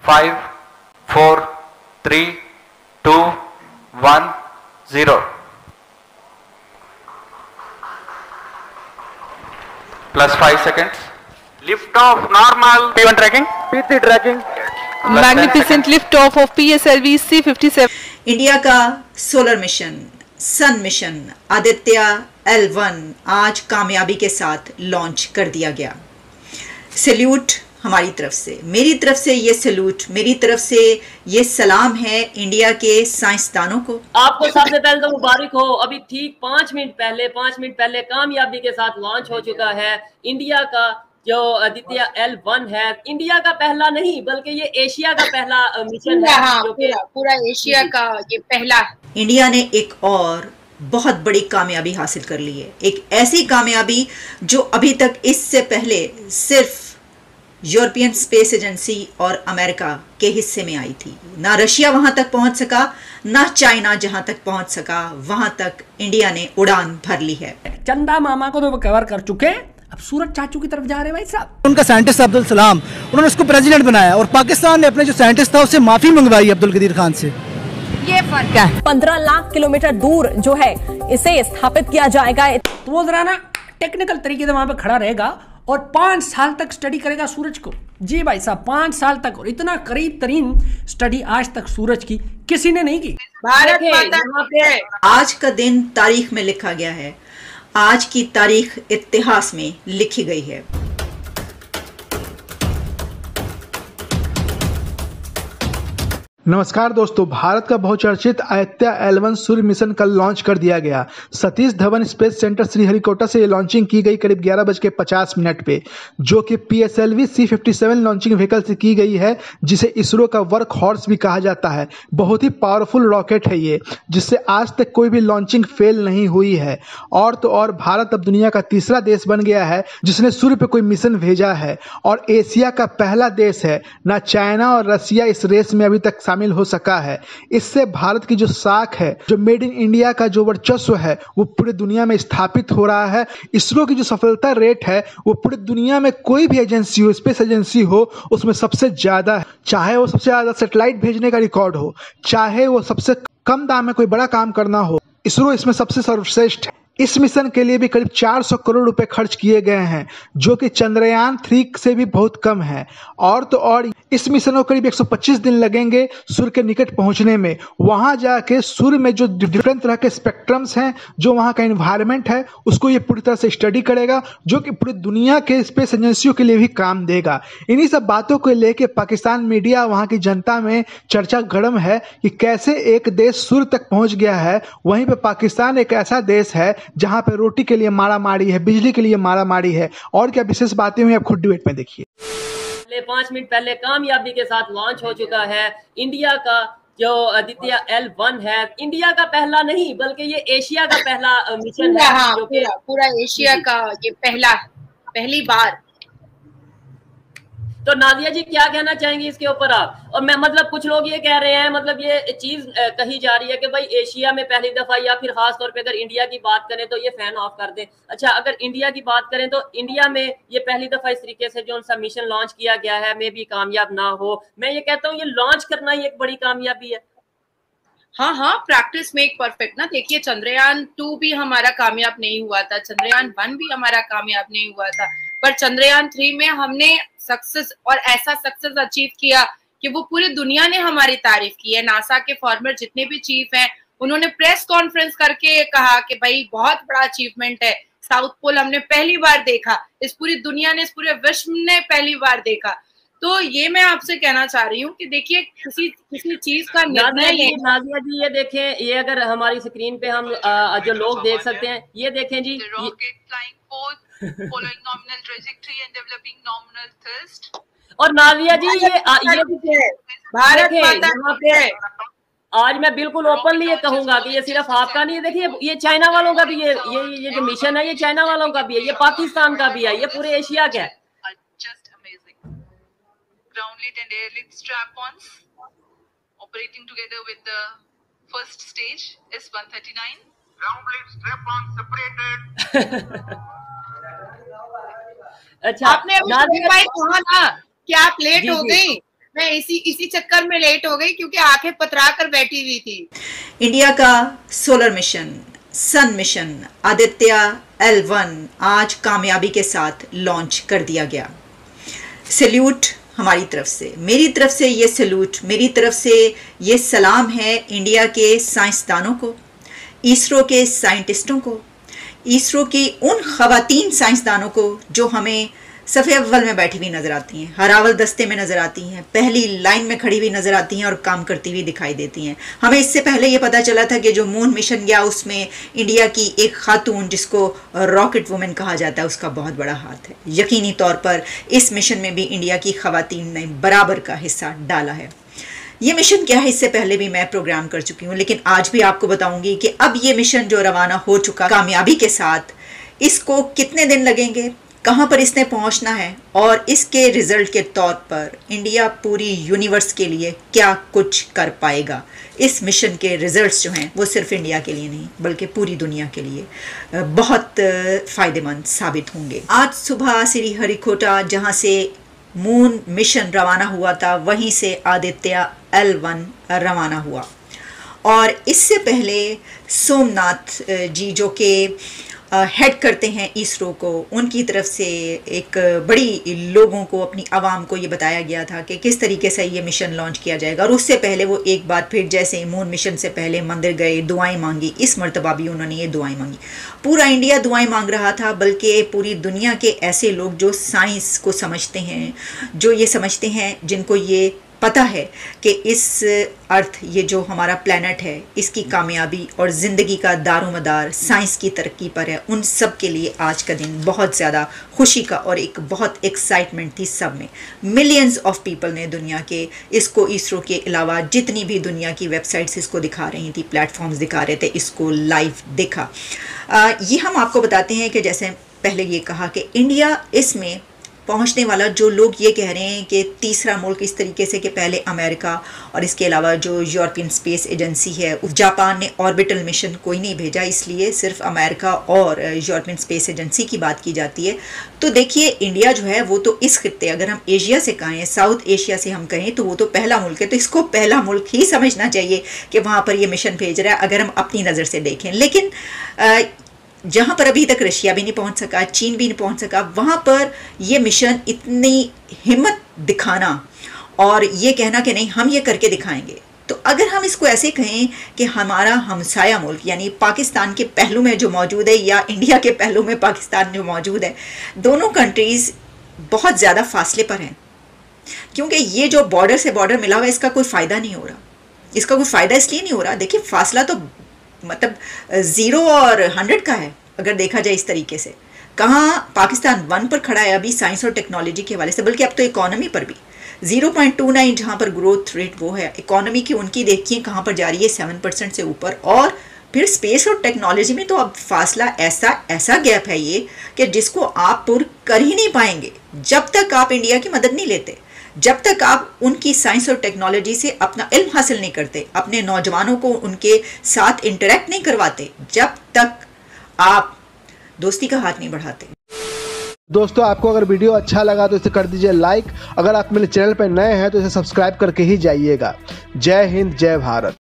5, 4, 3, 2, 1, 0. Plus 5 seconds. Lift off normal. P1 tracking. P3 tracking. Magnificent lift off of PSLV C-57. India का solar mission सन mission Aditya L1 आज कामयाबी के साथ launch कर दिया गया। सैल्यूट हमारी तरफ से, मेरी तरफ से ये सैल्यूट, मेरी तरफ से ये सलाम है इंडिया के साइंसदानों को। आपको सबसे पहले तो मुबारक हो। अभी ठीक 5 मिनट पहले कामयाबी के साथ लॉन्च हो चुका है इंडिया का जो आदित्य L1 है। इंडिया का पहला नहीं बल्कि ये एशिया का पहला मिशन है। हाँ, पूरा एशिया का ये पहला। इंडिया ने एक और बहुत बड़ी कामयाबी हासिल कर ली है, एक ऐसी कामयाबी जो अभी तक इससे पहले सिर्फ यूरोपियन स्पेस एजेंसी और अमेरिका के हिस्से में आई थी। ना रशिया वहां तक पहुंच सका, ना चाइना जहां तक पहुंच सका, वहां तक इंडिया ने उड़ान भर ली है। चंदा मामा को तो वो कवर कर चुके, अब सूरज चाचू की तरफ जा रहे भाई साहब। उनका साइंटिस्ट अब्दुल सलाम, उन्होंने उसको प्रेसिडेंट बनाया और पाकिस्तान ने अपने जो साइंटिस्ट था उससे माफी मंगवाई अब्दुल कदीर खान से। ये फर्क है। 15 लाख किलोमीटर दूर जो है इसे स्थापित किया जाएगा। तो वो जरा ना टेक्निकल तरीके से वहां पे खड़ा रहेगा और 5 साल तक स्टडी करेगा सूरज को। जी भाई साहब 5 साल तक, और इतना करीब तरीन स्टडी आज तक सूरज की किसी ने नहीं की। भारत माता की। आज का दिन तारीख में लिखा गया है, आज की तारीख इतिहास में लिखी गई है। नमस्कार दोस्तों, भारत का बहुचर्चित आदित्य L1 सूर्य मिशन कल लॉन्च कर दिया गया। सतीश धवन स्पेस सेंटर श्रीहरिकोटा से ये लॉन्चिंग की गई करीब 11:50 पे, जो कि PSLV C-57 लॉन्चिंग व्हीकल से की गई है, जिसे इसरो का वर्क हॉर्स भी कहा जाता है। बहुत ही पावरफुल रॉकेट है ये, जिससे आज तक कोई भी लॉन्चिंग फेल नहीं हुई है। और तो और भारत अब दुनिया का तीसरा देश बन गया है जिसने सूर्य पे कोई मिशन भेजा है, और एशिया का पहला देश है। ना चाइना और रसिया इस रेस में अभी तक शामिल हो सका है। इससे भारत की जो साख है, जो मेड इन इंडिया का जो वर्चस्व है, वो पूरी दुनिया में स्थापित हो रहा है। इसरो की जो सफलता रेट है वो पूरी दुनिया में कोई भी एजेंसी हो, स्पेस एजेंसी हो, उसमें सबसे ज्यादा है। चाहे वो सबसे ज्यादा सैटेलाइट भेजने का रिकॉर्ड हो, चाहे वो सबसे कम दाम में कोई बड़ा काम करना हो, इसरो इसमें सबसे सर्वश्रेष्ठ है। इस मिशन के लिए भी करीब 400 करोड़ रुपए खर्च किए गए हैं, जो कि चंद्रयान 3 से भी बहुत कम है। और तो और इस मिशन को करीब 125 दिन लगेंगे सूर्य के निकट पहुंचने में। वहां जाके सूर्य में जो डिफरेंट तरह के स्पेक्ट्रम्स हैं, जो वहां का एनवायरनमेंट है, उसको ये पूरी तरह से स्टडी करेगा, जो कि पूरी दुनिया के स्पेस एजेंसियों के लिए भी काम देगा। इन्हीं सब बातों को लेके पाकिस्तान मीडिया, वहां की जनता में चर्चा गर्म है कि कैसे एक देश सूर्य तक पहुंच गया है, वहीं पे पाकिस्तान एक ऐसा देश है जहां पे रोटी के लिए मारामारी है, बिजली के लिए मारामारी है। और क्या विशेष बातें हुई आप खुद डिबेट में देखिए। 5 मिनट पहले कामयाबी के साथ लॉन्च हो चुका है इंडिया का जो आदित्य L1 है। इंडिया का पहला नहीं बल्कि ये एशिया का पहला मिशन है। हाँ, पूरा एशिया का ये पहली बार। तो नादिया जी क्या कहना चाहेंगे इसके ऊपर आप? और मैं मतलब कुछ लोग ये कह रहे हैं, मतलब ये चीज कही जा रही है कि भाई एशिया में पहली दफा, या फिर खास तौर पे अगर इंडिया की बात करें तो ये फैन ऑफ कर दें। अच्छा, अगर इंडिया की बात करें तो इंडिया में ये पहली दफा इस तरीके से जो सा मिशन लॉन्च किया गया है, मे भी कामयाब ना हो, मैं ये कहता हूँ ये लॉन्च करना ही एक बड़ी कामयाबी है। हाँ, प्रैक्टिस मेक परफेक्ट ना। देखिए चंद्रयान 2 भी हमारा कामयाब नहीं हुआ था, चंद्रयान 1 भी हमारा कामयाब नहीं हुआ था, पर चंद्रयान 3 में हमने सक्सेस, और ऐसा सक्सेस अचीव किया कि वो पूरी दुनिया ने हमारी तारीफ की है। नासा के फॉर्मर जितने भी चीफ हैं, उन्होंने प्रेस कॉन्फ्रेंस करके कहा कि भाई बहुत बड़ा अचीवमेंट है। साउथ पोल हमने पहली बार देखा, इस पूरी दुनिया ने, इस पूरे विश्व ने पहली बार देखा। तो ये मैं आपसे कहना चाह रही हूँ कि देखिए किसी चीज का निर्णय। नाजिया जी ये देखें, ये अगर हमारी स्क्रीन पे हम जो लोग देख सकते हैं, ये देखें जी, following nominal trajectory and developing nominal thrust। और नाजिया जी ये भारत माता की है। आज मैं बिल्कुल ओपनली ये कहूंगा कि ये सिर्फ आपका नहीं है। देखिए ये चाइना वालों का भी, ये जो मिशन है ये चाइना वालों का भी है, ये पाकिस्तान का भी है, ये पूरे एशिया का है। Just amazing। Ground lead and air lead strap-ons operating together with the first stage S-139। Ground lead strap-on separated। अच्छा, आपने अभी कहा ना कि आप लेट हो गई, मैं इसी चक्कर में लेट हो गई क्योंकि आंखें पतरा कर बैठी हुई थी। इंडिया का सोलर मिशन, सन मिशन आदित्य L1 आज कामयाबी के साथ लॉन्च कर दिया गया। सैल्यूट हमारी तरफ से, मेरी तरफ से ये सैल्यूट, मेरी तरफ से ये सलाम है इंडिया के साइंसदानों को, इसरो के साइंटिस्टों को, इसरो की उन खवातीन साइंसदानों को जो हमें सफ़े अव्वल में बैठी हुई नज़र आती हैं, हरावल दस्ते में नज़र आती हैं, पहली लाइन में खड़ी हुई नज़र आती हैं और काम करती हुई दिखाई देती हैं। हमें इससे पहले ये पता चला था कि जो मून मिशन गया उसमें इंडिया की एक खातून जिसको रॉकेट वुमेन कहा जाता है उसका बहुत बड़ा हाथ है। यकीनी तौर पर इस मिशन में भी इंडिया की खवातीन ने बराबर का हिस्सा डाला है। ये मिशन क्या है इससे पहले भी मैं प्रोग्राम कर चुकी हूँ, लेकिन आज भी आपको बताऊंगी कि अब ये मिशन जो रवाना हो चुका कामयाबी के साथ, इसको कितने दिन लगेंगे, कहाँ पर इसने पहुँचना है और इसके रिजल्ट के तौर पर इंडिया पूरी यूनिवर्स के लिए क्या कुछ कर पाएगा। इस मिशन के रिजल्ट्स जो हैं वो सिर्फ इंडिया के लिए नहीं बल्कि पूरी दुनिया के लिए बहुत फ़ायदेमंद साबित होंगे। आज सुबह श्रीहरिकोटा जहाँ से मून मिशन रवाना हुआ था वहीं से आदित्य L1 रवाना हुआ और इससे पहले सोमनाथ जी जो कि हेड करते हैं इसरो को, उनकी तरफ से एक बड़ी लोगों को, अपनी आवाम को ये बताया गया था कि किस तरीके से ये मिशन लॉन्च किया जाएगा। और उससे पहले वो एक बार फिर जैसे मून मिशन से पहले मंदिर गए, दुआएं मांगी, इस मर्तबा भी उन्होंने ये दुआएं मांगी। पूरा इंडिया दुआएं मांग रहा था, बल्कि पूरी दुनिया के ऐसे लोग जो साइंस को समझते हैं, जो ये समझते हैं, जिनको ये पता है कि इस अर्थ, ये जो हमारा प्लेनेट है, इसकी कामयाबी और ज़िंदगी का दारोमदार साइंस की तरक्की पर है, उन सब के लिए आज का दिन बहुत ज़्यादा खुशी का और एक बहुत एक्साइटमेंट थी सब में। मिलियंस ऑफ पीपल ने दुनिया के इसको, इसरो के अलावा जितनी भी दुनिया की वेबसाइट्स इसको दिखा रही थी, प्लेटफॉर्म्स दिखा रहे थे, इसको लाइव देखा। ये हम आपको बताते हैं कि जैसे पहले ये कहा कि इंडिया इसमें पहुंचने वाला, जो लोग ये कह रहे हैं कि तीसरा मुल्क इस तरीके से कि पहले अमेरिका और इसके अलावा जो यूरोपियन स्पेस एजेंसी है, जापान ने ऑर्बिटल मिशन कोई नहीं भेजा, इसलिए सिर्फ अमेरिका और यूरोपियन स्पेस एजेंसी की बात की जाती है। तो देखिए इंडिया जो है वो तो इस खित्ते, अगर हम एशिया से कहें, साउथ एशिया से हम कहें, तो वो तो पहला मुल्क है, तो इसको पहला मुल्क ही समझना चाहिए कि वहाँ पर ये मिशन भेज रहा है, अगर हम अपनी नज़र से देखें। लेकिन जहाँ पर अभी तक रशिया भी नहीं पहुँच सका, चीन भी नहीं पहुँच सका, वहाँ पर ये मिशन इतनी हिम्मत दिखाना और ये कहना कि नहीं हम ये करके दिखाएंगे, तो अगर हम इसको ऐसे कहें कि हमारा हमसाया मुल्क यानी पाकिस्तान के पहलू में जो मौजूद है या इंडिया के पहलू में पाकिस्तान जो मौजूद है, दोनों कंट्रीज़ बहुत ज़्यादा फासले पर हैं, क्योंकि ये जो बॉर्डर से बॉर्डर मिला हुआ है इसका कोई फ़ायदा नहीं हो रहा। इसका कोई फ़ायदा इसलिए नहीं हो रहा, देखिए फासला तो मतलब 0 और 100 का है अगर देखा जाए इस तरीके से। कहाँ पाकिस्तान 1 पर खड़ा है अभी साइंस और टेक्नोलॉजी के हवाले से, बल्कि अब तो इकोनॉमी पर भी 0.29 जहाँ पर ग्रोथ रेट वो है, इकोनॉमी की उनकी देखिए कहाँ पर जा रही है 7% से ऊपर। और फिर स्पेस और टेक्नोलॉजी में तो अब फासला ऐसा गैप है ये कि जिसको आप पूर्ण कर ही नहीं पाएंगे जब तक आप इंडिया की मदद नहीं लेते, जब तक आप उनकी साइंस और टेक्नोलॉजी से अपना इल्म हासिल नहीं करते, अपने नौजवानों को उनके साथ इंटरेक्ट नहीं करवाते, जब तक आप दोस्ती का हाथ नहीं बढ़ाते। दोस्तों आपको अगर वीडियो अच्छा लगा तो इसे कर दीजिए लाइक। अगर आप मेरे चैनल पर नए हैं तो इसे सब्सक्राइब करके ही जाइएगा। जय हिंद, जय भारत।